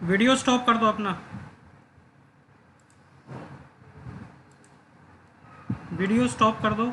Video stop कर दो अपना। वीडियो स्टॉप कर दो।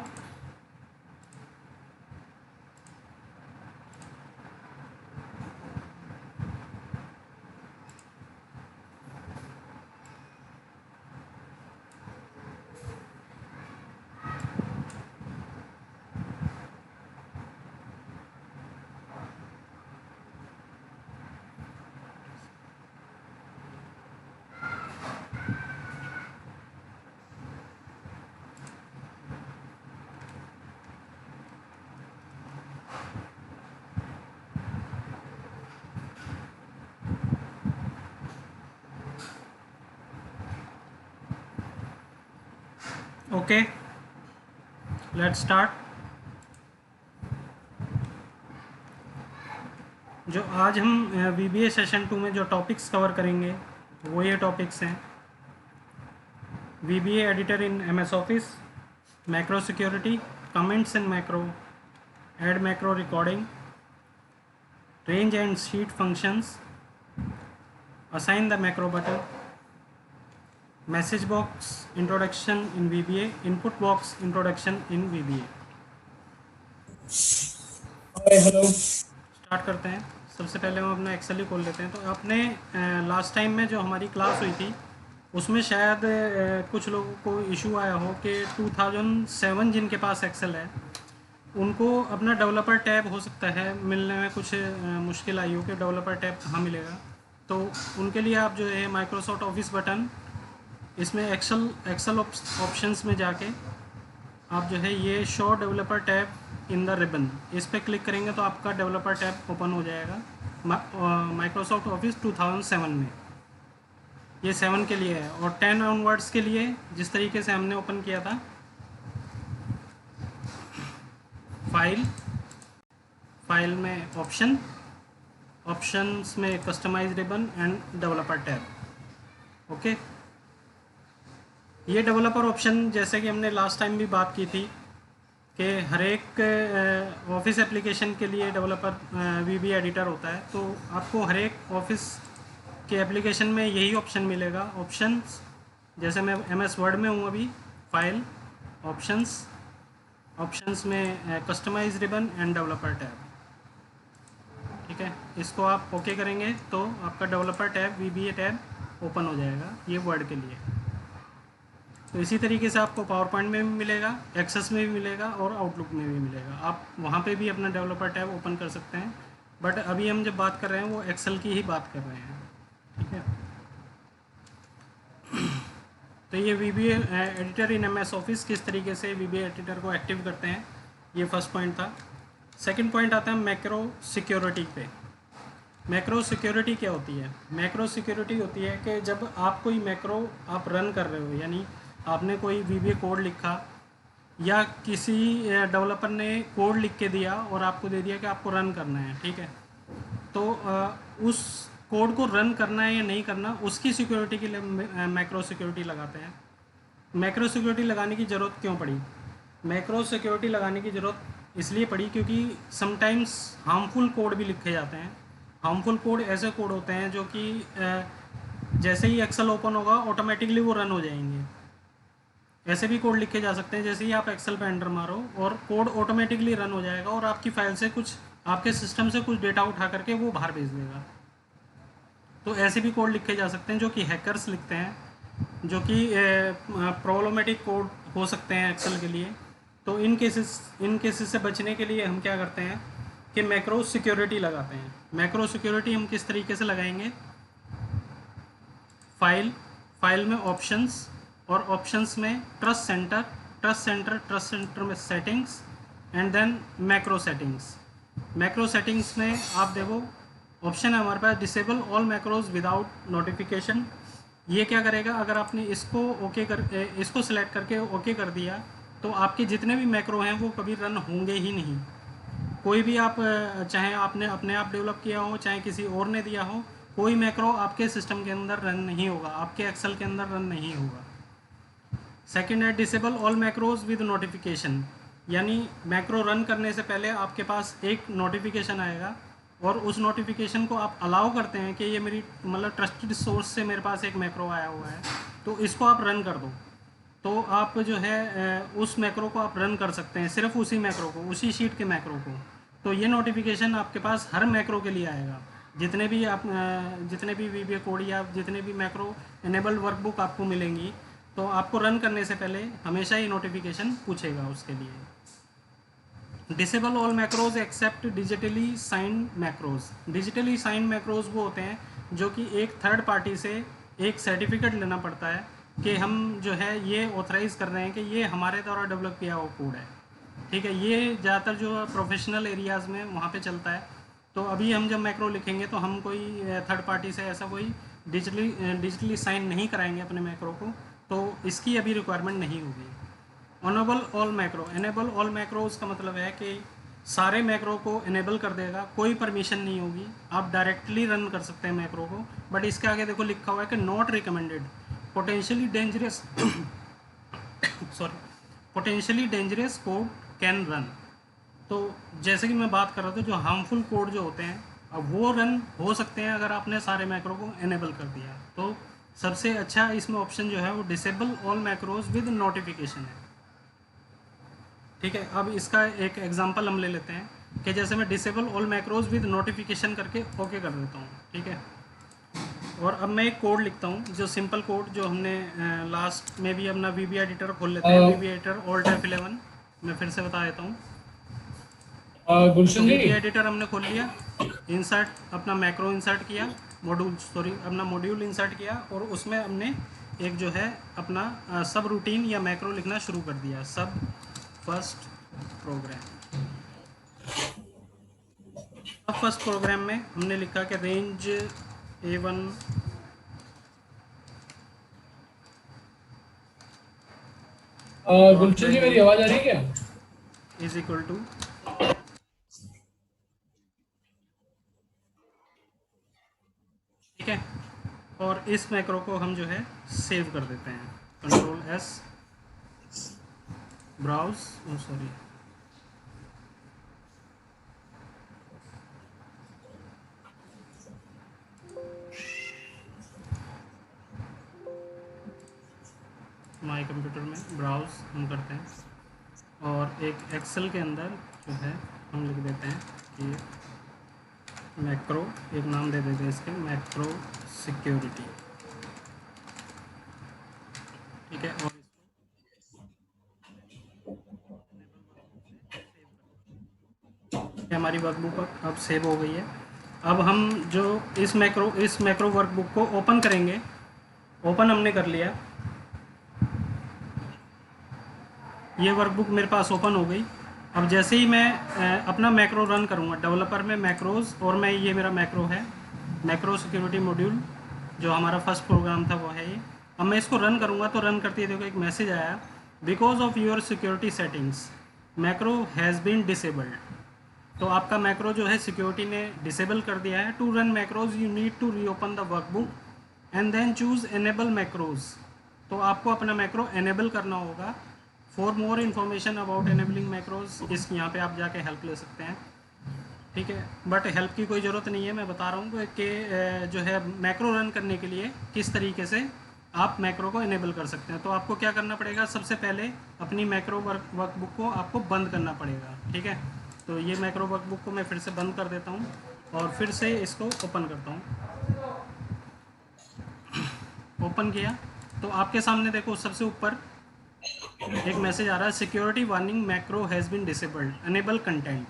Okay, let's start. जो आज हम VBA सेशन 2 में जो टॉपिक्स कवर करेंगे वो ये टॉपिक्स हैं: VBA editor in MS office, macro security, comments in macro, add macro recording, range and sheet functions, assign the macro button, message box introduction in VBA, input box introduction in VBA। Hello. Start करते हैं। सबसे पहले हम अपना Excel ही खोल लेते हैं। तो आपने लास्ट टाइम में जो हमारी क्लास हुई थी उसमें शायद कुछ लोगों को इशू आया हो कि 2007 जिनके पास एक्सेल है उनको अपना डेवलपर टैब हो सकता है मिलने में कुछ मुश्किल आई हो कि डेवलपर टैब कहाँ मिलेगा। तो उनके लिए आप जो है माइक्रोसॉफ्ट ऑफिस बटन, इसमें एक्सेल ऑप्शंस में जाके आप जो है ये show developer tab in the ribbon, इस पर क्लिक करेंगे तो आपका डेवलपर टैब ओपन हो जाएगा माइक्रोसॉफ्ट ऑफिस 2007 में। ये 7 के लिए है। और 10 ऑनवर्ड्स के लिए जिस तरीके से हमने ओपन किया था, फाइल में ऑप्शंस में customise ribbon and developer tab. Okay, ये डेवलपर ऑप्शन जैसे कि हमने लास्ट टाइम भी बात की थी कि हर एक ऑफिस एप्लीकेशन के लिए डेवलपर VBA एडिटर होता है। तो आपको हर एक ऑफिस के एप्लीकेशन में यही ऑप्शन मिलेगा। ऑप्शंस, जैसे मैं MS वर्ड में हूँ अभी, फाइल, ऑप्शंस में customise ribbon and developer tab. ठीक है, इसको आप ओके करेंगे तो आपका developer tab VBA tab open हो जाएगा, ये वर्ड के लिए। तो इसी तरीके से आपको पावर पॉइंट में भी मिलेगा, एक्सेस में भी मिलेगा और आउटलुक में भी मिलेगा। आप वहाँ पे भी अपना डेवलपर टैब ओपन कर सकते हैं। बट अभी हम जब बात कर रहे हैं वो एक्सेल की ही बात कर रहे हैं। ठीक है, तो ये VBA editor in MS office किस तरीके से VBA एडिटर को एक्टिव करते हैं, ये फर्स्ट पॉइंट था। सेकंड पॉइंट आता है मैक्रो सिक्योरिटी पे। मैक्रो सिक्योरिटी क्या होती है? मैक्रो सिक्योरिटी होती है कि जब आप कोई मैक्रो आप रन कर रहे हो, यानी आपने कोई VBA कोड लिखा या किसी डेवलपर ने कोड लिख के दिया और आपको दे दिया कि आपको रन करना है। ठीक है, तो उस कोड को रन करना है या नहीं करना, उसकी सिक्योरिटी के लिए मैक्रो सिक्योरिटी लगाते हैं। मैक्रो सिक्योरिटी लगाने की ज़रूरत क्यों पड़ी? मैक्रो सिक्योरिटी लगाने की ज़रूरत इसलिए पड़ी क्योंकि समटाइम्स हार्मफुल कोड भी लिखे जाते हैं। हार्मफुल कोड ऐसे कोड होते हैं जो कि जैसे ही एक्सेल ओपन होगा ऑटोमेटिकली वो रन हो जाएंगे। ऐसे भी कोड लिखे जा सकते हैं जैसे ही आप एक्सेल पे एंटर मारो और कोड ऑटोमेटिकली रन हो जाएगा और आपकी फाइल से कुछ, आपके सिस्टम से कुछ डेटा उठा करके वो बाहर भेज देगा। तो ऐसे भी कोड लिखे जा सकते हैं जो कि हैकर्स लिखते हैं, जो कि प्रॉब्लमेटिक कोड हो सकते हैं एक्सेल के लिए। तो इन केसेस से बचने के लिए हम क्या करते हैं कि मैक्रो सिक्योरिटी लगाते हैं। मैक्रो सिक्योरिटी हम किस तरीके से लगाएंगे? फाइल में ऑप्शंस, और ऑप्शंस में ट्रस्ट सेंटर में settings and then macro settings. Macro settings में आप देखो ऑप्शन है हमारे पास, disable all macros without notification. ये क्या करेगा? अगर आपने इसको सिलेक्ट करके ओके कर दिया तो आपके जितने भी मैक्रो हैं वो कभी रन होंगे ही नहीं। कोई भी आप चाहे आपने अपने आप डेवलप किया हो चाहे किसी और ने दिया हो, कोई मैक्रो आपके सिस्टम के अंदर रन नहीं होगा, आपके एक्सेल के अंदर रन नहीं होगा। सेकेंड है disable all macros with notification, यानी मैक्रो रन करने से पहले आपके पास एक नोटिफिकेशन आएगा और उस नोटिफिकेशन को आप अलाउ करते हैं कि ये मेरी मतलब ट्रस्टेड सोर्स से मेरे पास एक मैक्रो आया हुआ है, तो इसको आप रन कर दो, तो आप जो है उस मैक्रो को आप रन कर सकते हैं, सिर्फ उसी मैक्रो को, उसी शीट के मैक्रो को। तो ये नोटिफिकेशन आपके पास हर मैक्रो के लिए आएगा, जितने भी वीबीए कोड या जितने भी मैक्रो इनेबल्ड वर्कबुक आपको मिलेंगी, तो आपको रन करने से पहले हमेशा ही नोटिफिकेशन पूछेगा उसके लिए। Disable all macros except digitally signed macros. Digitally signed macros वो होते हैं जो कि एक थर्ड पार्टी से एक सर्टिफिकेट लेना पड़ता है कि हम जो है ये ऑथराइज़ कर रहे हैं कि ये हमारे द्वारा डेवलप किया हुआ कोड है, ठीक है। ये ज़्यादातर जो प्रोफेशनल एरियाज़ में वहाँ पे चलता है। तो अभी हम जब मैक्रो लिखेंगे तो हम कोई थर्ड पार्टी से ऐसा कोई डिजिटली साइन नहीं कराएंगे अपने मैक्रो को, तो इसकी अभी रिक्वायरमेंट नहीं होगी। Honourable all macro, enable all macro उसका मतलब है कि सारे मैक्रो को इनेबल कर देगा, कोई परमिशन नहीं होगी, आप डायरेक्टली रन कर सकते हैं मैक्रो को। बट इसके आगे देखो लिखा हुआ है कि not recommended, potentially dangerous sorry, potentially dangerous code can run. तो जैसे कि मैं बात कर रहा था, जो हार्मफुल कोड जो होते हैं अब वो रन हो सकते हैं अगर आपने सारे मैक्रो को इनेबल कर दिया। तो सबसे अच्छा इसमें ऑप्शन जो है वो disable all macros with notification है, ठीक है। अब इसका एक एग्जांपल हम ले लेते हैं कि जैसे मैं disable all macros with notification करके ओके कर देता हूँ, ठीक है। और अब मैं एक कोड लिखता हूँ, जो सिंपल कोड जो हमने लास्ट में भी अपना वीबी एडिटर खोल लेते हैं, वीबी एडिटर ऑल्ट F11, मैं फिर से बता देता हूँ। तो गुलशन जी, वीबी एडिटर हमने खोल लिया, इंसर्ट अपना मैक्रो इंसर्ट किया, अपना मॉड्यूल इंसर्ट किया, और उसमें हमने एक जो है अपना सब रूटीन या मैक्रो लिखना शुरू कर दिया, सब फर्स्ट प्रोग्राम। अब फर्स्ट प्रोग्राम में हमने लिखा कि रेंज A1 डॉट गुलशन जी मेरी वैल्यू आवाज आ रही है क्या? इज इक्वल टू, ठीक है। और इस मैक्रो को हम जो है सेव कर देते हैं, Ctrl+S, browse, sorry, my computer में ब्राउज हम करते हैं, और एक एक्सेल के अंदर जो है हम लिख देते हैं कि मैक्रो, एक नाम दे देते हैं इसके, मैक्रो सिक्योरिटी, ठीक है। और इसको हमारी वर्कबुक अब सेव हो गई है। अब हम जो इस मैक्रो वर्कबुक को ओपन करेंगे, ओपन हमने कर लिया, ये वर्कबुक मेरे पास ओपन हो गई। अब जैसे ही मैं अपना मैक्रो रन करूँगा डेवलपर में मैक्रोज, और मैं ये मेरा मैक्रो है, मैक्रो सिक्योरिटी मॉड्यूल, जो हमारा फर्स्ट प्रोग्राम था वो है ये। अब मैं इसको रन करूँगा तो रन करते ही देखो एक मैसेज आया, because of your security settings macro has been disabled. तो आपका मैक्रो जो है सिक्योरिटी ने डिसेबल कर दिया है। To run macros you need to reopen the workbook and then choose enable macros. तो आपको अपना मैक्रो एनेबल करना होगा। For more information about enabling macros, इस यहाँ पे आप जाके हेल्प ले सकते हैं, ठीक है। बट हेल्प की कोई ज़रूरत नहीं है, मैं बता रहा हूँ कि जो है मैक्रो रन करने के लिए किस तरीके से आप मैक्रो को इनेबल कर सकते हैं। तो आपको क्या करना पड़ेगा, सबसे पहले अपनी मैक्रो वर्कबुक को आपको बंद करना पड़ेगा, ठीक है। तो ये मैक्रो वर्कबुक को मैं फिर से बंद कर देता हूँ और फिर से इसको ओपन करता हूँ। ओपन किया तो आपके सामने देखो सबसे ऊपर एक मैसेज आ रहा है, security warning macro has been disabled, enable content.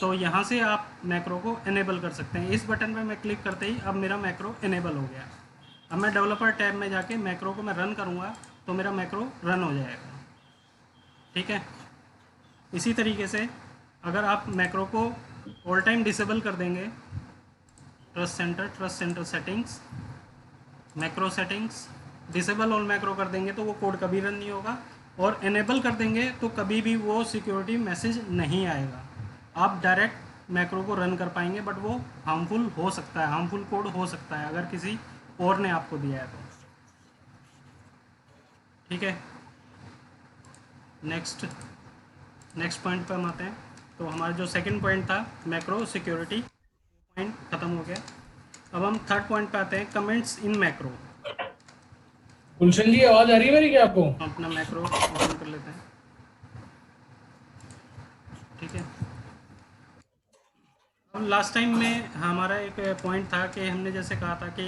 तो यहाँ से आप मैक्रो को इनेबल कर सकते हैं। इस बटन पर मैं क्लिक करते ही अब मेरा मैक्रो इनेबल हो गया। अब मैं डेवलपर टैब में जाके मैक्रो को मैं रन करूँगा तो मेरा मैक्रो रन हो जाएगा, ठीक है। इसी तरीके से अगर आप मैक्रो को ऑल टाइम डिसेबल कर देंगे, trust centre settings, macro settings, disable all macro कर देंगे तो वो कोड कभी रन नहीं होगा, और इनेबल कर देंगे तो कभी भी वो सिक्योरिटी मैसेज नहीं आएगा। आप डायरेक्ट मैक्रो को रन कर पाएंगे, बट वो हार्मफुल हो सकता है, हार्मफुल कोड हो सकता है अगर किसी और ने आपको दिया है तो, ठीक है। नेक्स्ट पॉइंट पर हम आते हैं। तो हमारा जो सेकंड पॉइंट था मैक्रो सिक्योरिटी, पॉइंट ख़त्म हो गया। अब हम थर्ड पॉइंट पे आते हैं, कमेंट्स इन मैक्रो। गुलशन जी आवाज आ रही है मेरी क्या आपको? हम अपना मैक्रो ओपन कर लेते हैं, ठीक है। अब लास्ट टाइम में हमारा एक पॉइंट था कि हमने जैसे कहा था कि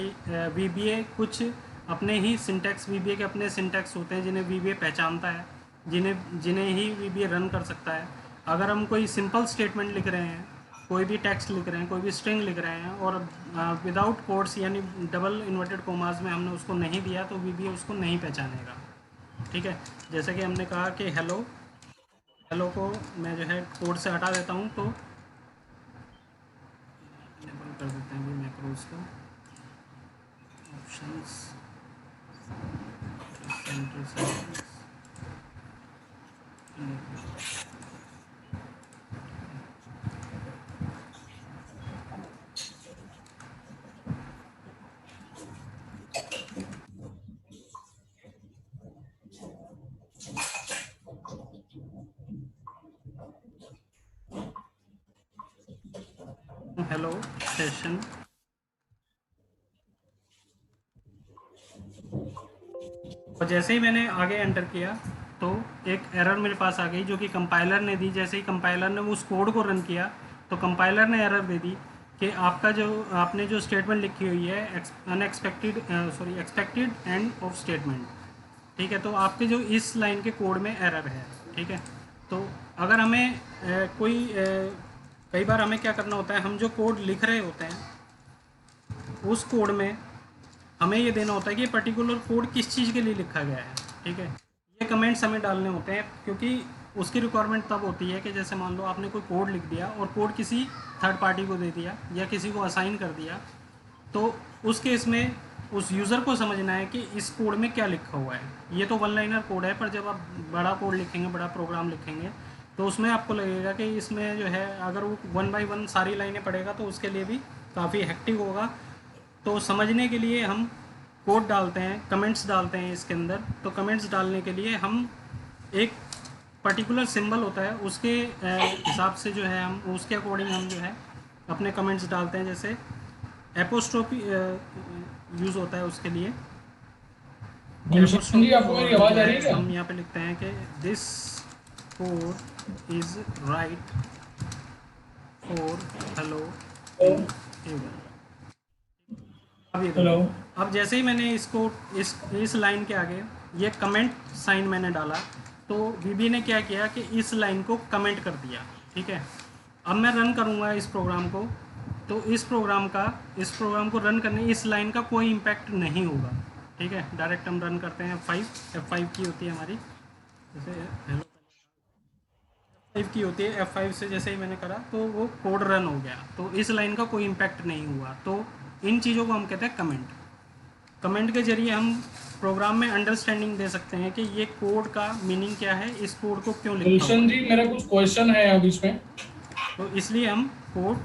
वीबीए कुछ अपने ही सिंटैक्स, वीबीए के अपने सिंटैक्स होते हैं जिन्हें वीबीए पहचानता है, जिन्हें जिन्हें ही वीबीए रन कर सकता है। अगर हम कोई सिंपल स्टेटमेंट लिख रहे हैं, कोई भी टेक्स्ट लिख रहे हैं, कोई भी स्ट्रिंग लिख रहे हैं और विदाउट कोड्स यानी डबल इन्वर्टेड कोमास में हमने उसको नहीं दिया तो वीबीए उसको नहीं पहचानेगा, ठीक है। जैसे कि हमने कहा कि हेलो, हेलो को मैं जो है कोड से हटा देता हूँ तो इनेबल कर देते हैं भी मैक्रोज का options, centre settings, hello session. और जैसे ही मैंने आगे एंटर किया तो एक एरर मेरे पास आ गई जो कि कंपाइलर ने दी। जैसे ही कंपाइलर ने उस कोड को रन किया तो कंपाइलर ने एरर दे दी कि आपका जो आपने जो स्टेटमेंट लिखी हुई है unexpected expected end of statement, ठीक है। तो आपके जो इस लाइन के कोड में एरर है, ठीक है। तो अगर हमें कई बार हमें क्या करना होता है, हम जो कोड लिख रहे होते हैं उस कोड में हमें ये देना होता है कि पर्टिकुलर कोड किस चीज़ के लिए लिखा गया है, ठीक है। ये कमेंट्स हमें डालने होते हैं क्योंकि उसकी रिक्वायरमेंट तब होती है कि जैसे मान लो आपने कोई कोड लिख दिया और कोड किसी थर्ड पार्टी को दे दिया या किसी को असाइन कर दिया, तो उस केस में उस यूज़र को समझना है कि इस कोड में क्या लिखा हुआ है। ये तो वन लाइनर कोड है, पर जब आप बड़ा कोड लिखेंगे, बड़ा प्रोग्राम लिखेंगे, तो उसमें आपको लगेगा कि इसमें जो है अगर वो वन बाय वन सारी लाइनें पढ़ेगा तो उसके लिए भी काफ़ी हेक्टिक होगा। तो समझने के लिए हम कोड डालते हैं, कमेंट्स डालते हैं इसके अंदर। तो कमेंट्स डालने के लिए हम एक पर्टिकुलर सिंबल होता है उसके हिसाब से जो है हम उसके अकॉर्डिंग हम जो है अपने कमेंट्स डालते हैं। जैसे एपोस्ट्रोफी यूज़ होता है उसके लिए। गुलशन जी आपको मेरी आवाज आ रही है क्या? हम यहाँ पे लिखते हैं कि this code is right for hello everyone. अब ये हेलो। अब जैसे ही मैंने इसको इस लाइन के आगे ये कमेंट साइन मैंने डाला तो वीबी ने क्या किया कि इस लाइन को कमेंट कर दिया, ठीक है। अब मैं रन करूँगा इस प्रोग्राम को, तो इस प्रोग्राम को रन करने इस लाइन का कोई इम्पैक्ट नहीं होगा, ठीक है। डायरेक्ट हम रन करते हैं F5 की होती है हमारी, जैसे हेलो F5 की होती है। F5 से जैसे ही मैंने करा तो वो कोड रन हो गया, तो इस लाइन का कोई इम्पैक्ट नहीं हुआ। तो इन चीज़ों को हम कहते हैं कमेंट। कमेंट के जरिए हम प्रोग्राम में अंडरस्टैंडिंग दे सकते हैं कि ये कोड का मीनिंग क्या है, इस कोड को क्यों लिखा हुआ गुलशन जी है। मेरा कुछ क्वेश्चन है अब इसमें, तो इसलिए हम कोड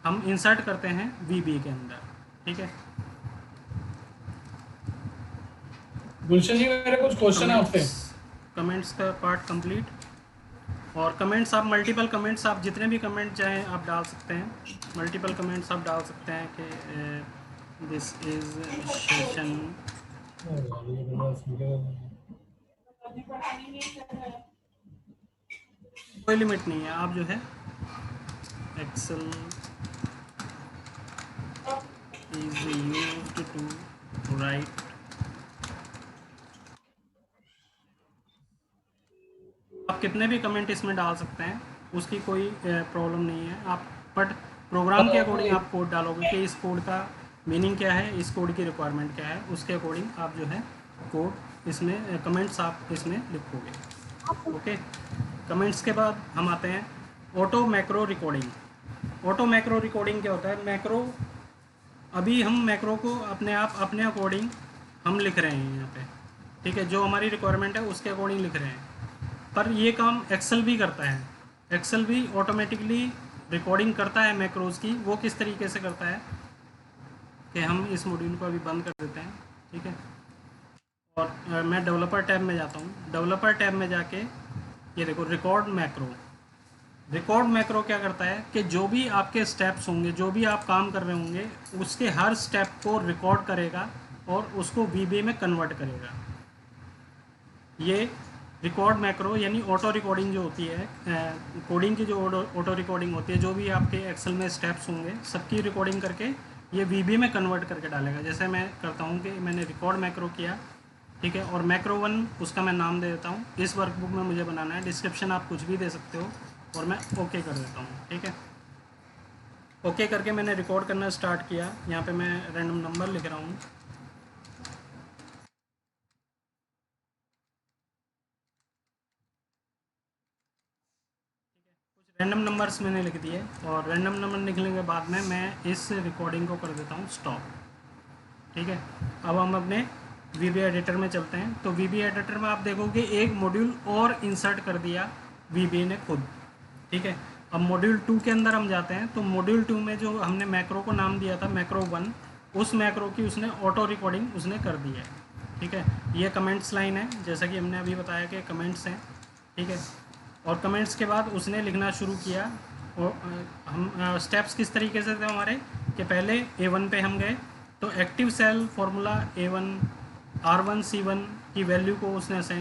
हम इंसर्ट करते हैं वीबी के अंदर, ठीक है। गुलशन जी मेरा कुछ क्वेश्चन है आपसे। कमेंट्स का पार्ट कंप्लीट। और कमेंट्स आप मल्टीपल कमेंट्स आप जितने भी कमेंट चाहें आप डाल सकते हैं, मल्टीपल कमेंट्स आप डाल सकते हैं कि दिस इज़ सेशन। कोई लिमिट नहीं है, आप जो है Excel is used to write. आप कितने भी कमेंट इसमें डाल सकते हैं, उसकी कोई प्रॉब्लम नहीं है। आप बट प्रोग्राम के अकॉर्डिंग आप कोड डालोगे कि इस कोड का मीनिंग क्या है, इस कोड की रिक्वायरमेंट क्या है, उसके अकॉर्डिंग आप जो है कोड इसमें कमेंट्स आप इसमें लिखोगे, ओके। कमेंट्स के बाद हम आते हैं auto macro recording. Auto macro recording क्या होता है? मैक्रो, अभी हम मैक्रो को अपने आप अपने अकॉर्डिंग हम लिख रहे हैं यहाँ पे, ठीक है। जो हमारी रिक्वायरमेंट है उसके अकॉर्डिंग लिख रहे हैं, पर ये काम एक्सेल भी करता है। एक्सेल भी ऑटोमेटिकली रिकॉर्डिंग करता है मैक्रोज की। वो किस तरीके से करता है कि हम इस मॉड्यूल को अभी बंद कर देते हैं, ठीक है। और मैं डेवलपर टैब में जाता हूँ। डेवलपर टैब में जाके ये देखो रिकॉर्ड मैक्रो, रिकॉर्ड मैक्रो क्या करता है कि जो भी आपके स्टेप्स होंगे, जो भी आप काम कर रहे होंगे, उसके हर स्टेप को रिकॉर्ड करेगा और उसको वीबीए में कन्वर्ट करेगा। ये रिकॉर्ड मैक्रो यानी ऑटो रिकॉर्डिंग जो होती है, कोडिंग की जो ऑटो रिकॉर्डिंग होती है, जो भी आपके एक्सेल में स्टेप्स होंगे सबकी रिकॉर्डिंग करके ये वीबीए में कन्वर्ट करके डालेगा। जैसे मैं करता हूँ कि मैंने रिकॉर्ड मैक्रो किया, ठीक है, और मैक्रो 1 उसका मैं नाम दे देता हूँ। इस वर्कबुक में मुझे बनाना है, डिस्क्रिप्शन आप कुछ भी दे सकते हो, और मैं ओके कर देता हूँ। ठीक है, ओके करके मैंने रिकॉर्ड करना स्टार्ट किया। यहाँ पे मैं रैंडम नंबर लिख रहा हूँ। रैंडम नंबर्स मैंने लिख दिए, और रैंडम नंबर लिखने के बाद में मैं इस रिकॉर्डिंग को कर देता हूँ स्टॉप। ठीक है, अब हम अपने वीबी एडिटर में चलते हैं। तो वीबी एडिटर में आप देखोगे एक मॉड्यूल और इंसर्ट कर दिया वीबी ने खुद। ठीक है, अब मॉड्यूल 2 के अंदर हम जाते हैं। तो मॉड्यूल 2 में जो हमने मैक्रो को नाम दिया था मैक्रो 1, उस मैक्रो की उसने ऑटो रिकॉर्डिंग उसने कर दी है। ठीक है, ये कमेंट्स लाइन है, जैसा कि हमने अभी बताया कि कमेंट्स हैं। ठीक है, और कमेंट्स के बाद उसने लिखना शुरू किया। और हम स्टेप्स किस तरीके से थे हमारे कि पहले A1 पे हम गए, तो active cell formula A1 R1 C1 की वैल्यू को उसने उस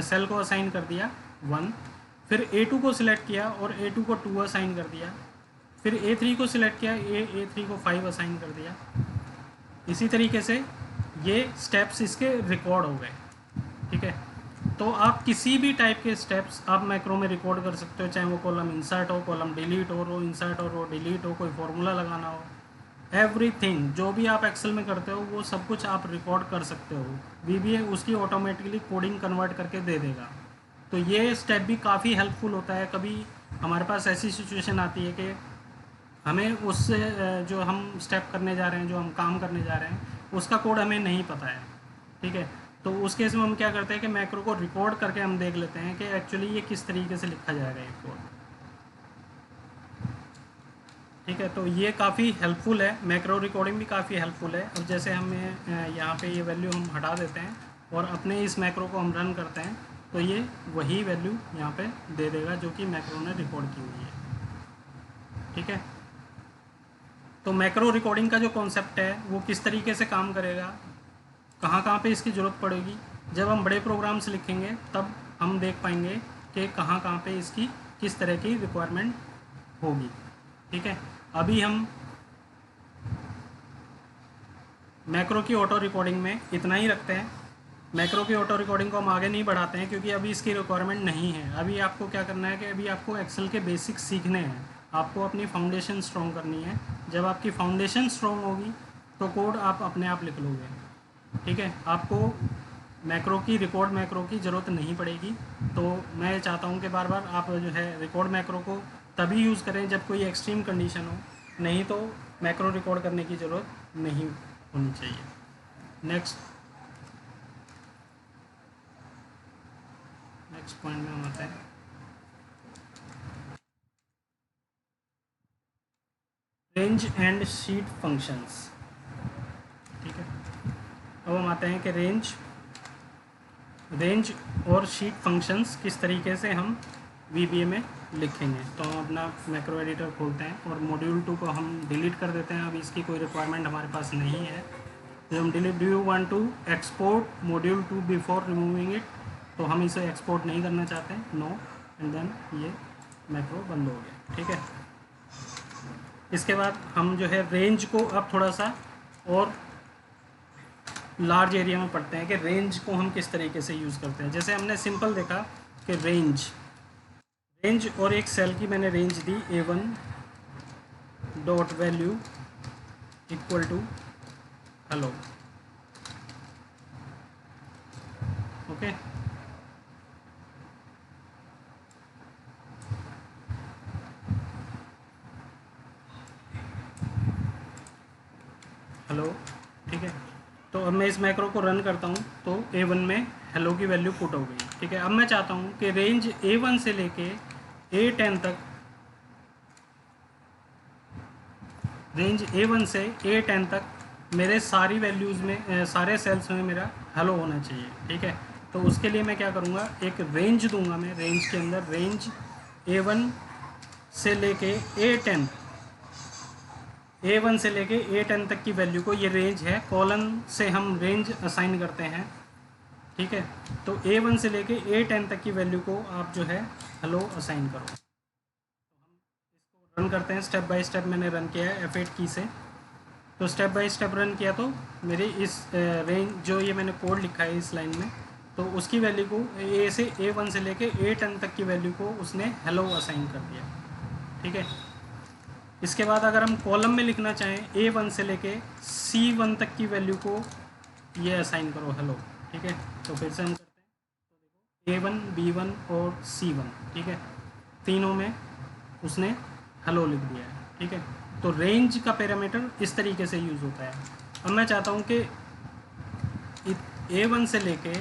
सेल को असाइन कर दिया 1। फिर A2 को सिलेक्ट किया और A2 को 2 असाइन कर दिया। फिर A3 को सिलेक्ट किया, A3 को 5 असाइन कर दिया। इसी तरीके से ये स्टेप्स इसके रिकॉर्ड हो गए। ठीक है, तो आप किसी भी टाइप के स्टेप्स आप मैक्रो में रिकॉर्ड कर सकते हो, चाहे वो कॉलम इंसर्ट हो, कॉलम डिलीट हो, रो इंसर्ट हो, रो डिलीट हो, कोई फॉर्मूला लगाना हो, एवरीथिंग जो भी आप एक्सेल में करते हो वो सब कुछ आप रिकॉर्ड कर सकते हो। वीबीए उसकी ऑटोमेटिकली कोडिंग कन्वर्ट करके दे देगा। तो ये स्टेप भी काफ़ी हेल्पफुल होता है। कभी हमारे पास ऐसी सिचुएशन आती है कि हमें उस जो हम स्टेप करने जा रहे हैं, जो हम काम करने जा रहे हैं, उसका कोड हमें नहीं पता है। ठीक है, तो उस केस में हम क्या करते हैं कि मैक्रो को रिकॉर्ड करके हम देख लेते हैं कि एक्चुअली ये किस तरीके से लिखा जाएगा ये कोड। ठीक है, तो ये काफ़ी हेल्पफुल है, मैक्रो रिकॉर्डिंग भी काफ़ी हेल्पफुल है। अब जैसे हमें यहाँ पे ये वैल्यू हम हटा देते हैं और अपने इस मैक्रो को हम रन करते हैं, तो ये वही वैल्यू यहाँ पे दे देगा जो कि मैक्रो ने रिकॉर्ड की हुई है। ठीक है, तो मैक्रो रिकॉर्डिंग का जो कॉन्सेप्ट है वो किस तरीके से काम करेगा, कहाँ कहाँ पे इसकी ज़रूरत पड़ेगी, जब हम बड़े प्रोग्राम्स लिखेंगे तब हम देख पाएंगे कि कहाँ कहाँ पे इसकी किस तरह की रिक्वायरमेंट होगी। ठीक है, अभी हम मैक्रो की ऑटो रिकॉर्डिंग में इतना ही रखते हैं। मैक्रो की ऑटो रिकॉर्डिंग को हम आगे नहीं बढ़ाते हैं क्योंकि अभी इसकी रिक्वायरमेंट नहीं है। अभी आपको क्या करना है कि अभी आपको एक्सेल के बेसिक्स सीखने हैं, आपको अपनी फाउंडेशन स्ट्रॉन्ग करनी है। जब आपकी फाउंडेशन स्ट्रॉन्ग होगी तो कोड आप अपने आप लिख लोगे। ठीक है, आपको मैक्रो की रिकॉर्ड मैक्रो की ज़रूरत नहीं पड़ेगी। तो मैं चाहता हूँ कि बार बार आप जो है रिकॉर्ड मैक्रो को तभी यूज़ करें जब कोई एक्सट्रीम कंडीशन हो, नहीं तो मैक्रो रिकॉर्ड करने की ज़रूरत नहीं होनी चाहिए। नेक्स्ट पॉइंट में हम आते हैं। Range and sheet functions. ठीक है, अब हम आते हैं कि रेंज और शीट फंक्शंस किस तरीके से हम वीबीए में लिखेंगे। तो हम अपना मैक्रो एडिटर खोलते हैं और मॉड्यूल 2 को हम डिलीट कर देते हैं। अभी इसकी कोई रिक्वायरमेंट हमारे पास नहीं है, तो हम delete. Do you want to export module 2 before removing it, तो हम इसे एक्सपोर्ट नहीं करना चाहते, नो, एंड देन ये मैक्रो बंद हो गया। ठीक है, इसके बाद हम जो है रेंज को अब थोड़ा सा और लार्ज एरिया में पढ़ते हैं कि रेंज को हम किस तरीके से यूज़ करते हैं। जैसे हमने सिंपल देखा कि रेंज और एक सेल की मैंने रेंज दी A1 dot value equal to hello. Okay, hello. ठीक है, तो अब मैं इस मैक्रो को रन करता हूँ तो A1 में हेलो की वैल्यू पुट हो गई। ठीक है, अब मैं चाहता हूँ कि रेंज A1 से लेके A10 तक, रेंज A1 से A10 तक मेरे सारी वैल्यूज़ में सारे सेल्स में मेरा हेलो होना चाहिए। ठीक है, तो उसके लिए मैं क्या करूँगा, एक रेंज दूंगा। मैं रेंज के अंदर रेंज A1 से लेके A10, A1 से लेके A10 तक की वैल्यू को, ये रेंज है, कॉलन से हम रेंज असाइन करते हैं, ठीक है। तो A1 से लेके A10 तक की वैल्यू को आप जो है हेलो असाइन करो। तो हम इसको रन करते हैं, स्टेप बाय स्टेप मैंने रन किया है F8 की से। तो स्टेप बाय स्टेप रन किया तो मेरी इस रेंज, जो ये मैंने कोड लिखा है इस लाइन में, तो उसकी वैल्यू को A1 से लेके A10 तक की वैल्यू को उसने हेलो असाइन कर दिया, ठीक है। इसके बाद अगर हम कॉलम में लिखना चाहें A1 से लेके C1 तक की वैल्यू को ये असाइन करो हेलो, ठीक है। तो फिर से हम करते हैं, तो देखो A1, B1 और C1, ठीक है, तीनों में उसने हेलो लिख दिया है, ठीक है। तो रेंज का पैरामीटर इस तरीके से यूज़ होता है। अब मैं चाहता हूँ कि A1 से लेके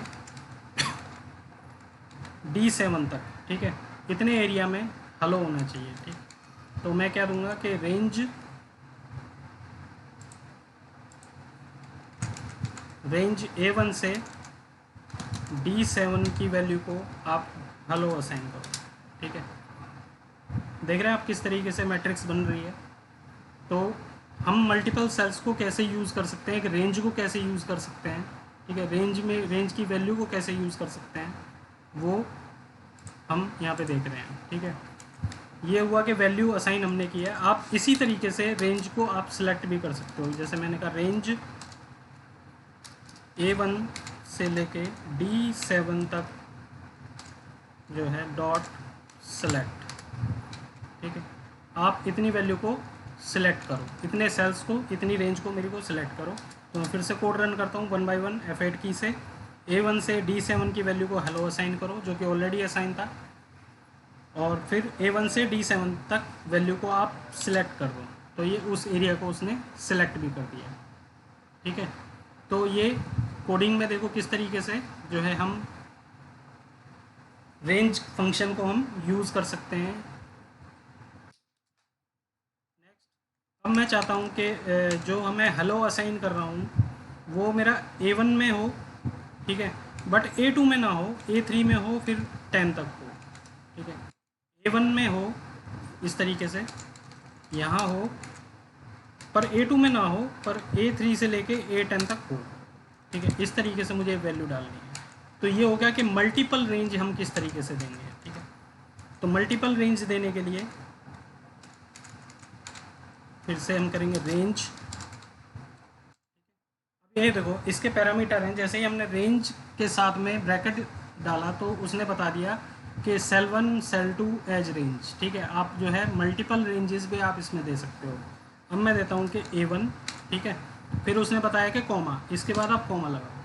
D7 तक, ठीक है, इतने एरिया में हेलो होना चाहिए, ठीक। तो मैं क्या दूंगा कि रेंज A1 से D7 की वैल्यू को आप हेलो असाइन करो, ठीक है। देख रहे हैं आप किस तरीके से मैट्रिक्स बन रही है। तो हम मल्टीपल सेल्स को कैसे यूज़ कर सकते हैं, एक रेंज को कैसे यूज़ कर सकते हैं, ठीक है, रेंज की वैल्यू को कैसे यूज़ कर सकते हैं, वो हम यहाँ पे देख रहे हैं, ठीक है। ये हुआ कि वैल्यू असाइन हमने किया है। आप इसी तरीके से रेंज को आप सिलेक्ट भी कर सकते हो। जैसे मैंने कहा रेंज A1 से लेके D7 तक जो है डॉट सेलेक्ट, ठीक है। आप इतनी वैल्यू को सिलेक्ट करो, इतने सेल्स को, इतनी रेंज को मेरे को सिलेक्ट करो। तो मैं फिर से कोड रन करता हूँ 1 बाय 1 F8 की से। A1 से D7 की वैल्यू को हेलो असाइन करो, जो कि ऑलरेडी असाइन था, और फिर A1 से D7 तक वैल्यू को आप सिलेक्ट कर दो। तो ये उस एरिया को उसने सिलेक्ट भी कर दिया, ठीक है। तो ये कोडिंग में देखो किस तरीके से जो है हम रेंज फंक्शन को हम यूज़ कर सकते हैं। नेक्स्ट, अब मैं चाहता हूँ कि जो मैं हेलो असाइन कर रहा हूँ वो मेरा A1 में हो, ठीक है, बट A2 में ना हो, A3 में हो, फिर 10 तक हो, ठीक है। A1 में हो इस तरीके से, यहाँ हो, पर A2 में ना हो, पर A3 से लेके A10 तक हो, ठीक है। इस तरीके से मुझे वैल्यू डालनी है। तो ये हो गया कि मल्टीपल रेंज हम किस तरीके से देंगे, ठीक है। तो मल्टीपल रेंज देने के लिए फिर से हम करेंगे रेंज। अब ये देखो इसके पैरामीटर हैं, जैसे ही हमने रेंज के साथ में ब्रैकेट डाला तो उसने बता दिया कि सेल 1 सेल 2 एज रेंज, ठीक है। आप जो है मल्टीपल रेंजेस भी आप इसमें दे सकते हो। अब मैं देता हूँ कि A1, ठीक है, फिर उसने बताया कि कॉमा, इसके बाद आप कॉमा लगाओ,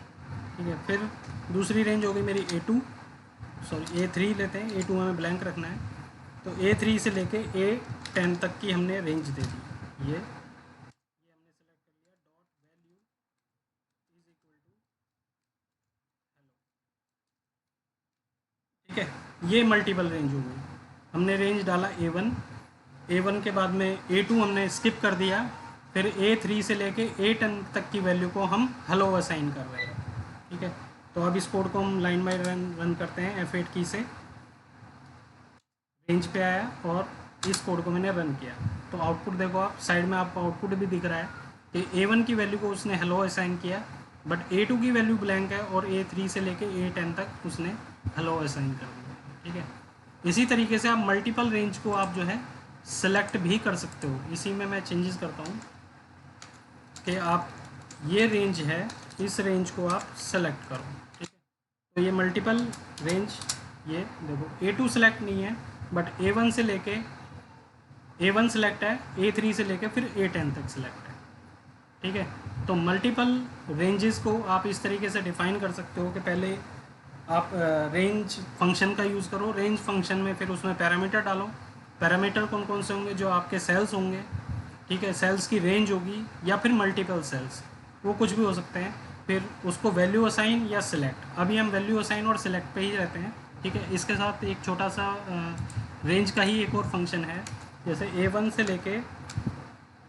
ठीक है। फिर दूसरी रेंज हो गई मेरी A3 लेते हैं, A2 हमें ब्लैंक रखना है। तो A3 से लेके A10 तक की हमने रेंज दे दी। ये हमने सेलेक्ट कर लिया, dot value is equal to hello, ठीक है। ये मल्टीपल रेंज हो गई। हमने रेंज डाला A1 के बाद में A2 हमने स्किप कर दिया, फिर A3 से लेके A10 तक की वैल्यू को हम हेलो असाइन कर रहे हैं, ठीक है। तो अब इस कोड को हम लाइन बाय रन करते हैं F8 की से। रेंज पे आया और इस कोड को मैंने रन किया, तो आउटपुट देखो आप, साइड में आपको आउटपुट भी दिख रहा है कि A1 की वैल्यू को उसने हेलो असाइन किया, बट A2 की वैल्यू ब्लैंक है, और A3 से लेके A10 तक उसने हेलो असाइन कर दिया, ठीक है। इसी तरीके से आप मल्टीपल रेंज को आप जो है सेलेक्ट भी कर सकते हो। इसी में मैं चेंजेस करता हूँ कि आप ये रेंज है, इस रेंज को आप सेलेक्ट करो, ठीक है। तो ये मल्टीपल रेंज, ये देखो A2 सेलेक्ट नहीं है, बट A1 से लेके A1 सेलेक्ट है, A3 से लेके फिर A10 तक सेलेक्ट है, ठीक है। तो मल्टीपल रेंजेस को आप इस तरीके से डिफाइन कर सकते हो कि पहले आप रेंज फंक्शन का यूज़ करो, रेंज फंक्शन में फिर उसमें पैरामीटर डालो। पैरामीटर कौन कौन से होंगे, जो आपके सेल्स होंगे, ठीक है, सेल्स की रेंज होगी, या फिर मल्टीपल सेल्स, वो कुछ भी हो सकते हैं। फिर उसको वैल्यू असाइन या सिलेक्ट, अभी हम वैल्यू असाइन और सिलेक्ट पे ही रहते हैं, ठीक है। इसके साथ एक छोटा सा रेंज का ही एक और फंक्शन है। जैसे A1 से लेके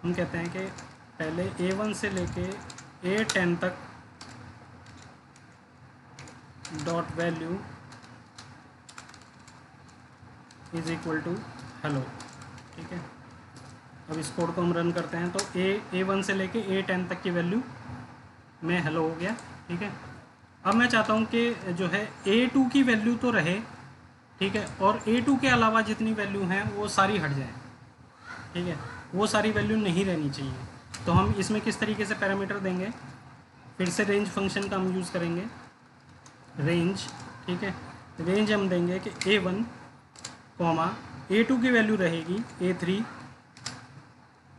हम कहते हैं कि पहले A1 से लेके A10 तक dot value is equal to hello. ठीक है, अब इस कोड को हम रन करते हैं तो A1 से लेके A10 तक की वैल्यू में हेलो हो गया। ठीक है, अब मैं चाहता हूँ कि जो है A2 की वैल्यू तो रहे, ठीक है, और A2 के अलावा जितनी वैल्यू हैं वो सारी हट जाएँ। ठीक है, वो सारी वैल्यू नहीं रहनी चाहिए। तो हम इसमें किस तरीके से पैरामीटर देंगे, फिर से रेंज फंक्शन का हम यूज़ करेंगे, रेंज। ठीक है, रेंज हम देंगे कि A1 कॉमा A2 की वैल्यू रहेगी A3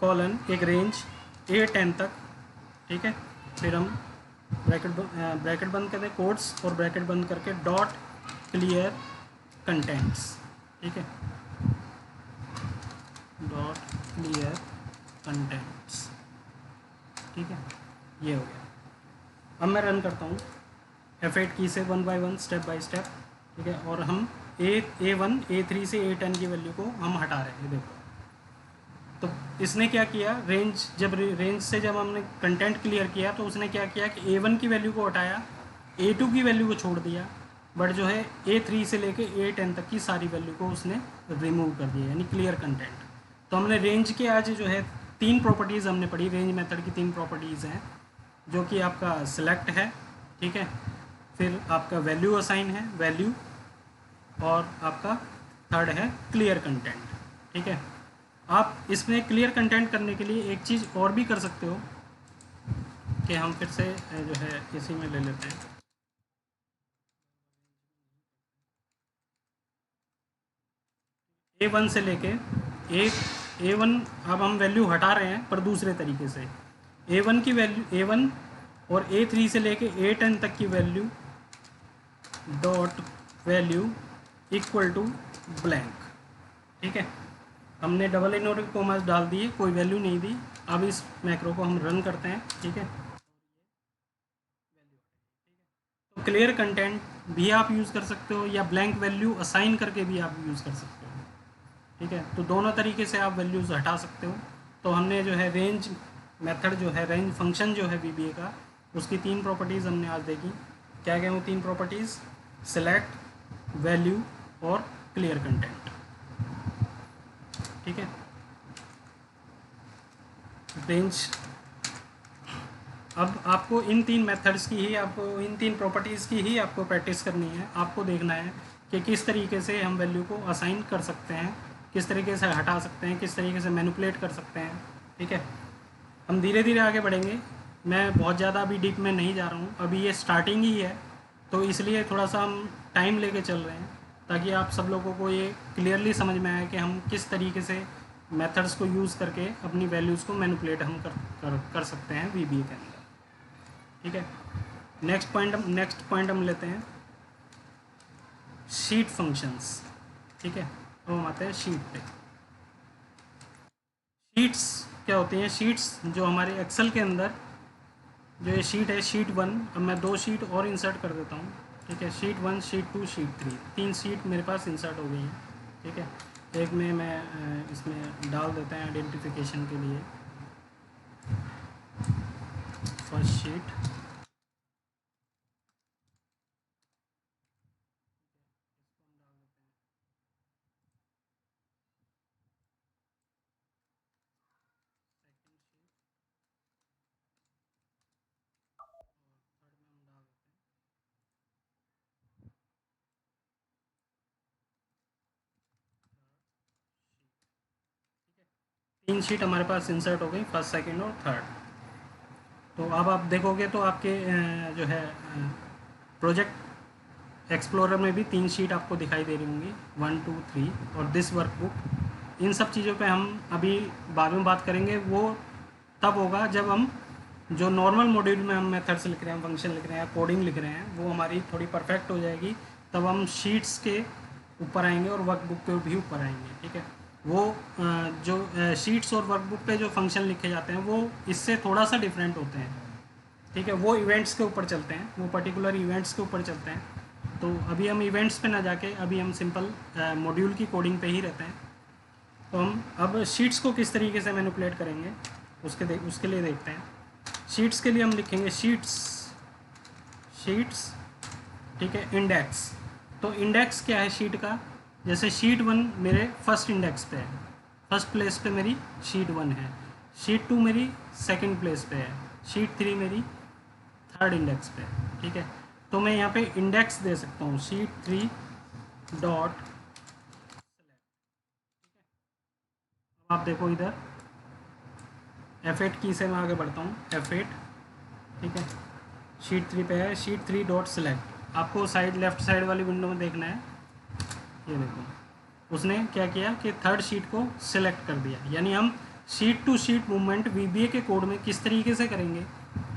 कॉलन एक रेंज A10 तक। ठीक है, फिर हम ब्रैकेट बंद कर दें कोड्स और ब्रैकेट बंद करके डॉट क्लियर कंटेंट्स। ठीक है, डॉट क्लियर कंटेंट्स। ठीक है, ये हो गया। अब मैं रन करता हूँ F8 की से 1 बाय 1 स्टेप बाय स्टेप। ठीक है, और हम A1 A3 से A10 की वैल्यू को हम हटा रहे हैं। देखो तो इसने क्या किया, रेंज से जब हमने कंटेंट क्लियर किया तो उसने क्या किया कि A1 की वैल्यू को हटाया, A2 की वैल्यू को छोड़ दिया, बट जो है A3 से लेके A10 तक की सारी वैल्यू को उसने रिमूव कर दिया, यानी क्लियर कंटेंट। तो हमने रेंज के आज जो है 3 प्रॉपर्टीज़ हमने पढ़ी। रेंज मेथड की 3 प्रॉपर्टीज़ हैं, जो कि आपका सिलेक्ट है, ठीक है, फिर आपका वैल्यू असाइन है, वैल्यू, और आपका थर्ड है क्लियर कंटेंट। ठीक है, आप इसमें क्लियर कंटेंट करने के लिए एक चीज़ और भी कर सकते हो कि हम फिर से जो है इसी में ले लेते हैं। A1 से लेके A1 अब हम वैल्यू हटा रहे हैं पर दूसरे तरीके से। A1 की वैल्यू A1 और A3 से लेके A10 तक की value dot value equal to blank. ठीक है, हमने डबल इनवर्टेड कॉमास डाल दिए, कोई वैल्यू नहीं दी। अब इस मैक्रो को हम रन करते हैं। ठीक है, तो क्लियर कंटेंट भी आप यूज़ कर सकते हो या ब्लैंक वैल्यू असाइन करके भी आप यूज़ कर सकते हो। ठीक है, तो दोनों तरीके से आप वैल्यूज़ हटा सकते हो। तो हमने जो है रेंज मेथड जो है, रेंज फंक्शन जो है VBA का, उसकी 3 प्रॉपर्टीज़ हमने आज देखी। क्या क्या वो 3 प्रॉपर्टीज़, सेलेक्ट, वैल्यू और क्लियर कंटेंट। ठीक है, रेंज, अब आपको इन 3 मेथड्स की ही, आपको इन 3 प्रॉपर्टीज़ की ही आपको प्रैक्टिस करनी है। आपको देखना है कि किस तरीके से हम वैल्यू को असाइन कर सकते हैं, किस तरीके से हटा सकते हैं, किस तरीके से मैनिपुलेट कर सकते हैं। ठीक है, हम धीरे धीरे आगे बढ़ेंगे। मैं बहुत ज़्यादा अभी डीप में नहीं जा रहा हूँ, अभी ये स्टार्टिंग ही है, तो इसलिए थोड़ा सा हम टाइम लेके चल रहे हैं, ताकि आप सब लोगों को ये क्लियरली समझ में आए कि हम किस तरीके से मेथड्स को यूज़ करके अपनी वैल्यूज़ को मैनिपुलेट हम कर सकते हैं VBA के अंदर। ठीक है, नेक्स्ट पॉइंट हम लेते हैं शीट फंक्शंस। ठीक है, तो हम आते हैं शीट पे। शीट्स क्या होती हैं, शीट्स जो हमारे एक्सेल के अंदर जो ये शीट है, शीट 1, अब मैं 2 शीट और इंसर्ट कर देता हूँ। ठीक है, शीट 1, शीट 2, शीट 3, 3 शीट मेरे पास इंसर्ट हो गई हैं। ठीक है, एक में मैं इसमें डाल देते हैं आइडेंटिफिकेशन के लिए फर्स्ट शीट। 3 शीट हमारे पास इंसर्ट हो गई, फर्स्ट, सेकंड और थर्ड। तो अब आप देखोगे तो आपके जो है प्रोजेक्ट एक्सप्लोरर में भी 3 शीट आपको दिखाई दे रही होंगी, 1, 2, 3 और दिस वर्कबुक। इन सब चीज़ों पे हम अभी बाद में बात करेंगे। वो तब होगा जब हम जो नॉर्मल मॉड्यूल में हम मेथड्स लिख रहे हैं, फंक्शन लिख रहे हैं, कोडिंग लिख रहे हैं, वो हमारी थोड़ी परफेक्ट हो जाएगी। तब हम शीट्स के ऊपर आएंगे और वर्कबुक के भी ऊपर आएंगे। ठीक है, वो जो शीट्स और वर्कबुक पे जो फंक्शन लिखे जाते हैं वो इससे थोड़ा सा डिफरेंट होते हैं। ठीक है, वो इवेंट्स के ऊपर चलते हैं, वो पर्टिकुलर इवेंट्स के ऊपर चलते हैं। तो अभी हम इवेंट्स पे ना जाके अभी हम सिंपल मॉड्यूल की कोडिंग पे ही रहते हैं। तो हम अब शीट्स को किस तरीके से मैनिपुलेट करेंगे उसके लिए देखते हैं। शीट्स के लिए हम लिखेंगे शीट्स। ठीक है, इंडेक्स। तो इंडेक्स क्या है शीट का, जैसे शीट 1 मेरे फर्स्ट इंडेक्स पे है, फर्स्ट प्लेस पे मेरी शीट 1 है, शीट 2 मेरी सेकंड प्लेस पे है, शीट 3 मेरी थर्ड इंडेक्स पे है। ठीक है, तो मैं यहाँ पे इंडेक्स दे सकता हूँ शीट 3 डॉट। आप देखो इधर F8 की से मैं आगे बढ़ता हूँ, F8। ठीक है, शीट 3 पे है, शीट 3 डॉट सेलेक्ट। आपको साइड लेफ्ट साइड वाली विंडो में देखना है, ये देखो उसने क्या किया कि थर्ड शीट को सिलेक्ट कर दिया। यानी हम sheet to sheet movement VBA के कोड में किस तरीके से करेंगे,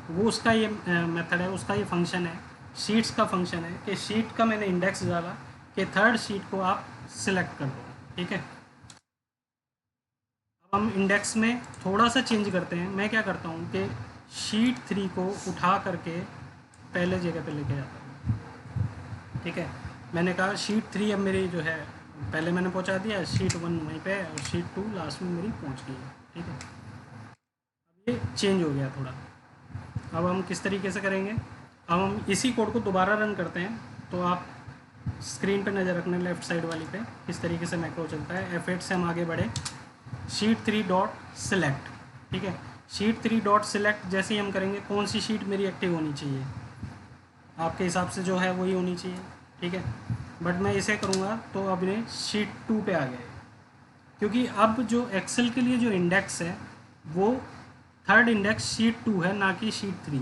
वो उसका ये मेथड है, उसका ये फंक्शन है, शीट्स का फंक्शन है कि शीट का मैंने इंडेक्स डाला कि थर्ड शीट को आप सिलेक्ट कर दो। ठीक है, अब हम इंडेक्स में थोड़ा सा चेंज करते हैं। मैं क्या करता हूँ कि शीट 3 को उठा करके पहले जगह पे लेके जाता हूँ। ठीक है, मैंने कहा शीट 3 अब मेरी जो है पहले मैंने पहुँचा दिया, शीट 1 वहीं पे है और शीट 2 लास्ट में मेरी पहुँच गई है। ठीक है, अब ये चेंज हो गया थोड़ा। अब हम किस तरीके से करेंगे, अब हम इसी कोड को दोबारा रन करते हैं। तो आप स्क्रीन पे नज़र रखना लेफ़्ट साइड वाली पे, किस तरीके से मैक्रो चलता है। F8 से हम आगे बढ़े, शीट 3 डॉट सिलेक्ट। ठीक है, शीट 3 डॉट सिलेक्ट जैसे ही हम करेंगे, कौन सी शीट मेरी एक्टिव होनी चाहिए, आपके हिसाब से जो है वही होनी चाहिए। ठीक है, बट मैं इसे करूँगा तो अब ये शीट 2 पे आ गए, क्योंकि अब जो एक्सेल के लिए जो इंडेक्स है वो थर्ड इंडेक्स शीट 2 है, ना कि शीट 3।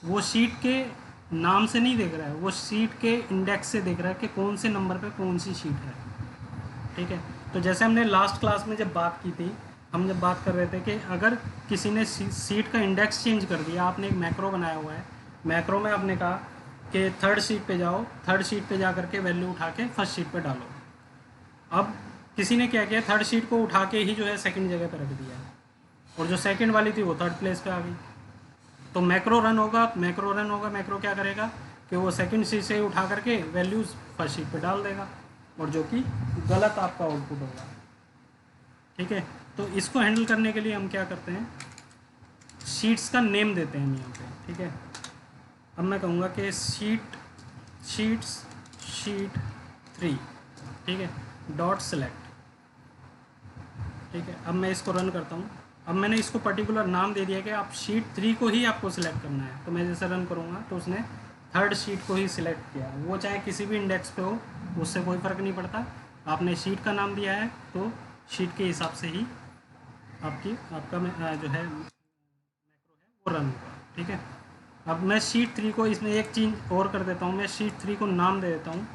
वो शीट के नाम से नहीं देख रहा है, वो शीट के इंडेक्स से देख रहा है कि कौन से नंबर पे कौन सी शीट है। ठीक है, तो जैसे हमने लास्ट क्लास में जब बात की थी, हम जब बात कर रहे थे कि अगर किसी ने सीट का इंडेक्स चेंज कर दिया, आपने एक मैक्रो बनाया हुआ है, मैक्रो में आपने कहा कि थर्ड शीट पे जाओ, थर्ड शीट पे जा करके वैल्यू उठा के फर्स्ट शीट पे डालो। अब किसी ने क्या किया, थर्ड शीट को उठा के ही जो है सेकंड जगह पर रख दिया, और जो सेकंड वाली थी वो थर्ड प्लेस पे आ गई। तो मैक्रो रन होगा, मैक्रो क्या करेगा कि वो सेकंड शीट से उठा करके वैल्यूज़ फर्स्ट शीट पे डाल देगा, और जो कि गलत आपका आउटपुट होगा। ठीक है, तो इसको हैंडल करने के लिए हम क्या करते हैं, शीट्स का नेम देते हैं हम यहाँ पे। ठीक है, अब मैं कहूँगा कि शीट्स शीट 3। ठीक है, डॉट सेलेक्ट। ठीक है, अब मैं इसको रन करता हूँ। अब मैंने इसको पर्टिकुलर नाम दे दिया कि आप शीट 3 को ही आपको सिलेक्ट करना है। तो मैं जैसे रन करूँगा तो उसने थर्ड शीट को ही सिलेक्ट किया, वो चाहे किसी भी इंडेक्स पे हो, उससे कोई फ़र्क नहीं पड़ता। आपने शीट का नाम दिया है तो शीट के हिसाब से ही आपका जो है मैक्रो है वो रन होगा। ठीक है, अब मैं शीट 3 को इसमें एक चीज़ और कर देता हूँ, मैं शीट 3 को नाम दे देता हूँ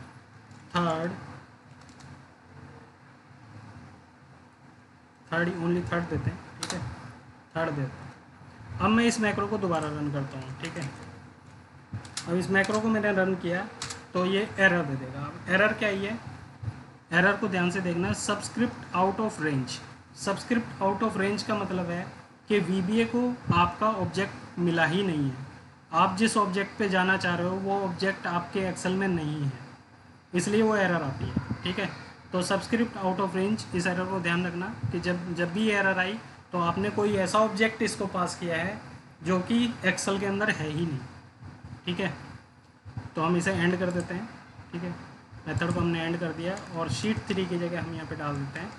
थर्ड ओनली थर्ड देते हैं। ठीक है, थर्ड देते हैं। अब मैं इस मैक्रो को दोबारा रन करता हूँ। ठीक है, अब इस मैक्रो को मैंने रन किया तो ये एरर दे देगा। अब एरर क्या है, एरर को ध्यान से देखना, subscript out of range. Subscript out of range का मतलब है कि VBA को आपका ऑब्जेक्ट मिला ही नहीं है, आप जिस ऑब्जेक्ट पे जाना चाह रहे हो वो ऑब्जेक्ट आपके एक्सेल में नहीं है, इसलिए वो एरर आती है। ठीक है, तो सबस्क्रिप्ट आउट ऑफ रेंज, इस एरर को ध्यान रखना कि जब भी एरर आई तो आपने कोई ऐसा ऑब्जेक्ट इसको पास किया है जो कि एक्सेल के अंदर है ही नहीं। ठीक है, तो हम इसे एंड कर देते हैं। ठीक है, मेथड को हमने एंड कर दिया और शीट 3 की जगह हम यहाँ पे डाल देते हैं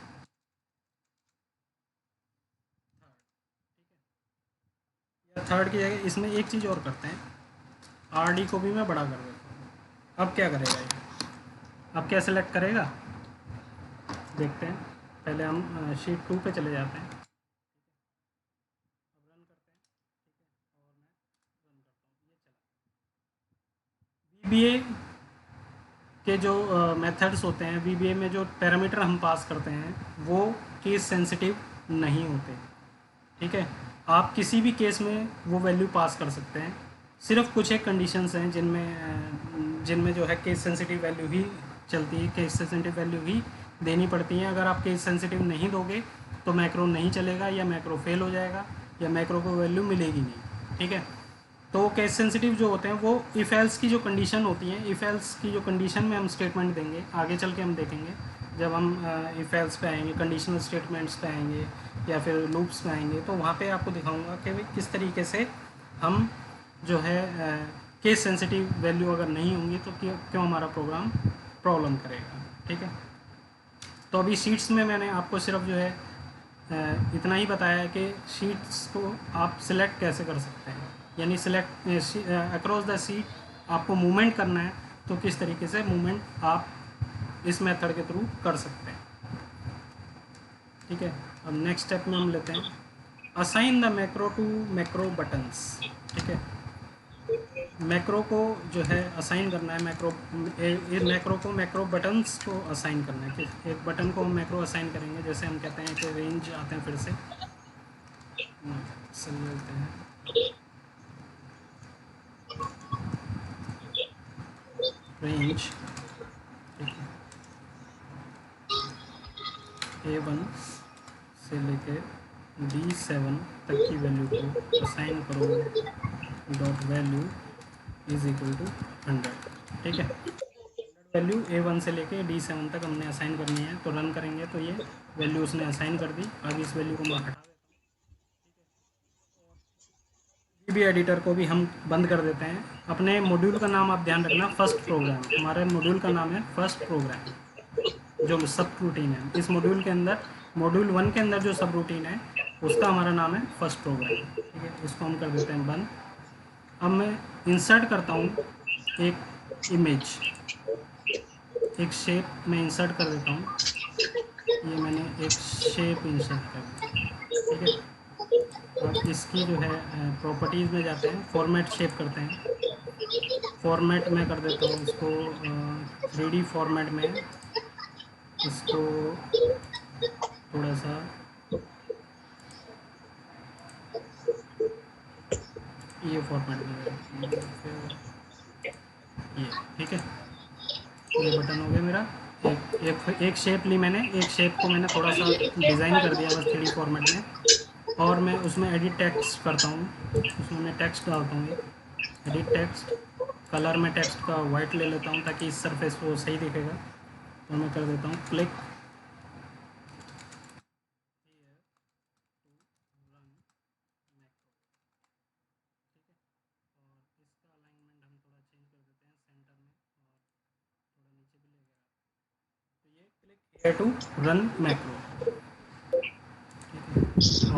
थर्ड की जगह। इसमें एक चीज़ और करते हैं, RD को भी मैं बड़ा कर देता हूँ। अब क्या करेगा ये, अब क्या सिलेक्ट करेगा देखते हैं। पहले हम शीट 2 पे चले जाते हैं, अब रन करते हैं। ठीक है, और मैं रन करता हूँ, ये चला। VBA के जो मेथड्स होते हैं, VBA में जो पैरामीटर हम पास करते हैं वो केस सेंसिटिव नहीं होते। ठीक है, आप किसी भी केस में वो वैल्यू पास कर सकते हैं, सिर्फ कुछ एक कंडीशंस हैं जिनमें जो है केस सेंसिटिव वैल्यू ही चलती है, केस सेंसिटिव वैल्यू ही देनी पड़ती हैं। अगर आप केस सेंसिटिव नहीं दोगे तो मैक्रो नहीं चलेगा, या मैक्रो फेल हो जाएगा, या मैक्रो को वैल्यू मिलेगी नहीं। ठीक है, तो केस सेंसिटिव जो होते हैं वो इफ़ एल्स की जो कंडीशन होती हैं, इफ़ एल्स की जो कंडीशन में हम स्टेटमेंट देंगे, आगे चल के हम देखेंगे जब हम इफ़ एल्स पे आएंगे, कंडीशनल स्टेटमेंट्स पे आएंगे या फिर लूप्स पे आएंगे, तो वहाँ पे आपको दिखाऊंगा कि भाई किस तरीके से हम जो है केस सेंसिटिव वैल्यू अगर नहीं होंगी तो क्यों हमारा प्रोग्राम प्रॉब्लम करेगा। ठीक है। तो अभी शीट्स में मैंने आपको सिर्फ जो है इतना ही बताया है कि शीट्स को आप सिलेक्ट कैसे कर सकते हैं, यानी सिलेक्ट अक्रॉस द शीट आपको मूवमेंट करना है तो किस तरीके से मूवमेंट आप इस मेथड के थ्रू कर सकते हैं। ठीक है। अब नेक्स्ट स्टेप में हम लेते हैं assign the macro to macro buttons. ठीक है, मैक्रो को जो है असाइन करना है, मैक्रो को मैक्रो बटन्स को असाइन करना है कि एक बटन को हम मैक्रो असाइन करेंगे। जैसे हम कहते हैं कि रेंज आते हैं, फिर से लेते हैं रेंज, ठीक है, A1 से लेके D7 तक की वैल्यू को असाइन करो dot value is equal to 100। ठीक है, वैल्यू A1 से लेके D7 तक हमने असाइन करनी है। तो रन करेंगे तो ये वैल्यू उसने असाइन कर दी। अब इस वैल्यू को मैं हटा देता हूँ। VB एडिटर को भी हम बंद कर देते हैं। अपने मॉड्यूल का नाम आप ध्यान रखना, फर्स्ट प्रोग्राम। हमारे मॉड्यूल का नाम है फर्स्ट प्रोग्राम, जो सब रूटीन है। इस मॉड्यूल के अंदर, मॉड्यूल 1 के अंदर जो सब रूटीन है उसका हमारा नाम है फर्स्ट प्रोग्राम। ठीक है, इसको हम कर देते हैं बंद। अब मैं इंसर्ट करता हूँ एक इमेज, एक शेप मैं इंसर्ट कर देता हूँ। ये मैंने एक शेप इंसर्ट कर दी। ठीक है, अब इसकी जो है प्रॉपर्टीज़ में जाते हैं, फॉर्मेट शेप करते हैं। फॉर्मेट में कर देता हूँ इसको 3D फॉर्मेट में, इसको थोड़ा सा ये फॉर्मेट में ये। ठीक है, ये बटन हो गया मेरा। एक शेप ली मैंने, एक शेप को मैंने थोड़ा सा डिज़ाइन कर दिया बस 3D फॉर्मेट में, और मैं उसमें एडिट टेक्स्ट करता हूँ। उसमें मैं टेक्स्ट डालता हूँ, एडिट टेक्स्ट, कलर में टेक्स्ट का वाइट ले लेता हूँ ताकि इस सरफेस को सही दिखेगा। और मैं कर देता हूँ क्लिक। To run macro.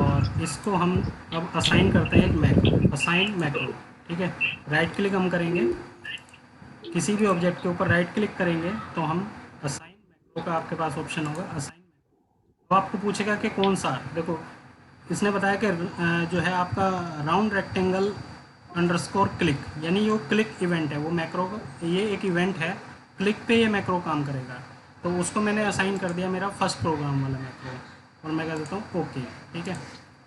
और इसको हम अब असाइन करते हैं एक मैक्रो, असाइन मैक्रो। ठीक है, राइट क्लिक हम करेंगे, किसी भी ऑब्जेक्ट के ऊपर राइट क्लिक करेंगे तो हम असाइन मैक्रो का आपके पास ऑप्शन होगा, असाइन मैक्रो। तो आपको पूछेगा कि कौन सा। देखो, इसने बताया कि जो है आपका राउंड रेक्टेंगल अंडरस्कोर क्लिक, यानी ये क्लिक इवेंट है वो मैक्रो का, ये एक इवेंट है, क्लिक पे ये मैक्रो काम करेगा। तो उसको मैंने असाइन कर दिया मेरा फर्स्ट प्रोग्राम वाला मैक्रो, और मैं कह देता हूँ ओके। ठीक है,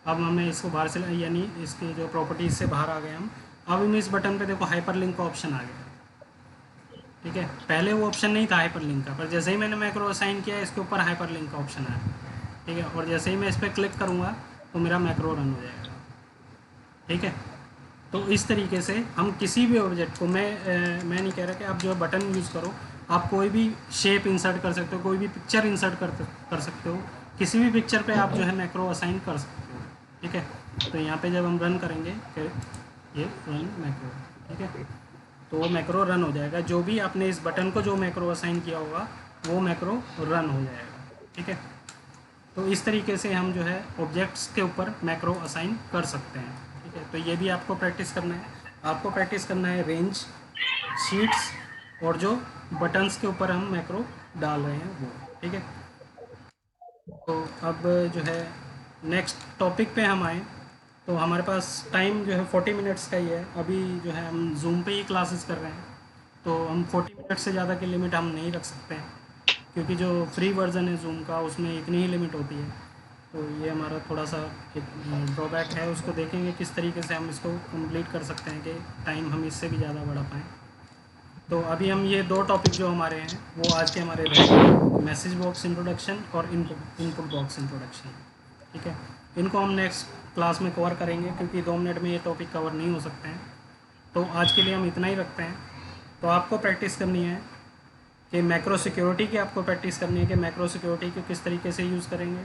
अब हमने इसको बाहर से, यानी इसकी जो प्रॉपर्टीज़ से बाहर आ गए हम। अब हम इस बटन पे देखो हाइपर लिंक का ऑप्शन आ गया। ठीक है, पहले वो ऑप्शन नहीं था हाइपर लिंक का, पर जैसे ही मैंने मैक्रो असाइन किया इसके ऊपर हाइपर लिंक का ऑप्शन आया। ठीक है, और जैसे ही मैं इस पर क्लिक करूँगा तो मेरा मैक्रो रन हो जाएगा। ठीक है, तो इस तरीके से हम किसी भी ऑब्जेक्ट को, मैं नहीं कह रहा कि आप जो बटन यूज़ करो, आप कोई भी शेप इंसर्ट कर सकते हो, कोई भी पिक्चर इंसर्ट कर सकते हो, किसी भी पिक्चर पे आप जो है मैक्रो असाइन कर सकते हो। ठीक है, तो यहाँ पे जब हम रन करेंगे फिर ये रन मैक्रो। ठीक है, तो वो मैक्रो रन हो जाएगा, जो भी आपने इस बटन को जो मैक्रो असाइन किया होगा वो मैक्रो रन हो जाएगा। ठीक है, तो इस तरीके से हम जो है ऑब्जेक्ट्स के ऊपर मैक्रो असाइन कर सकते हैं। ठीक है, तो ये भी आपको प्रैक्टिस करना है। आपको प्रैक्टिस करना है रेंज, शीट्स और जो बटन्स के ऊपर हम मैक्रो डाल रहे हैं वो। ठीक है, तो अब जो है नेक्स्ट टॉपिक पे हम आए, तो हमारे पास टाइम जो है 40 मिनट्स का ही है। अभी जो है हम जूम पे ही क्लासेस कर रहे हैं, तो हम 40 मिनट से ज़्यादा की लिमिट हम नहीं रख सकते हैं, क्योंकि जो फ्री वर्जन है जूम का उसमें इतनी ही लिमिट होती है। तो ये हमारा थोड़ा सा एक ड्रॉबैक है, उसको देखेंगे किस तरीके से हम इसको कंप्लीट कर सकते हैं कि टाइम हम इससे भी ज़्यादा बढ़ा पाएँ। तो अभी हम ये दो टॉपिक जो हमारे हैं वो आज के हमारे रहेंगे, मैसेज बॉक्स इंट्रोडक्शन और इनपुट बॉक्स इंट्रोडक्शन। ठीक है, इनको हम नेक्स्ट क्लास में कवर करेंगे, क्योंकि 2 मिनट में ये टॉपिक कवर नहीं हो सकते हैं। तो आज के लिए हम इतना ही रखते हैं। तो आपको प्रैक्टिस करनी है कि मैक्रो सिक्योरिटी की आपको प्रैक्टिस करनी है कि मैक्रो सिक्योरिटी को किस तरीके से यूज़ करेंगे,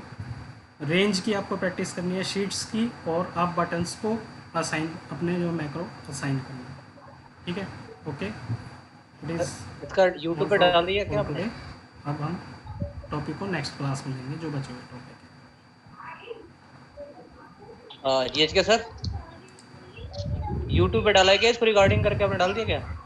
रेंज की आपको प्रैक्टिस करनी है, शीट्स की, और आप बटन्स को असाइन, अपने जो मैक्रो असाइन करनी है। ठीक है, ओके, इसका यूट्यूब पे डाल दिया क्या आपने? अब हम टॉपिक को नेक्स्ट क्लास में लेंगे, जो बचे हुए टॉपिक है। जीएच के सर यूट्यूब पे डाला है क्या इसको रिकॉर्डिंग करके आपने डाल दिया क्या?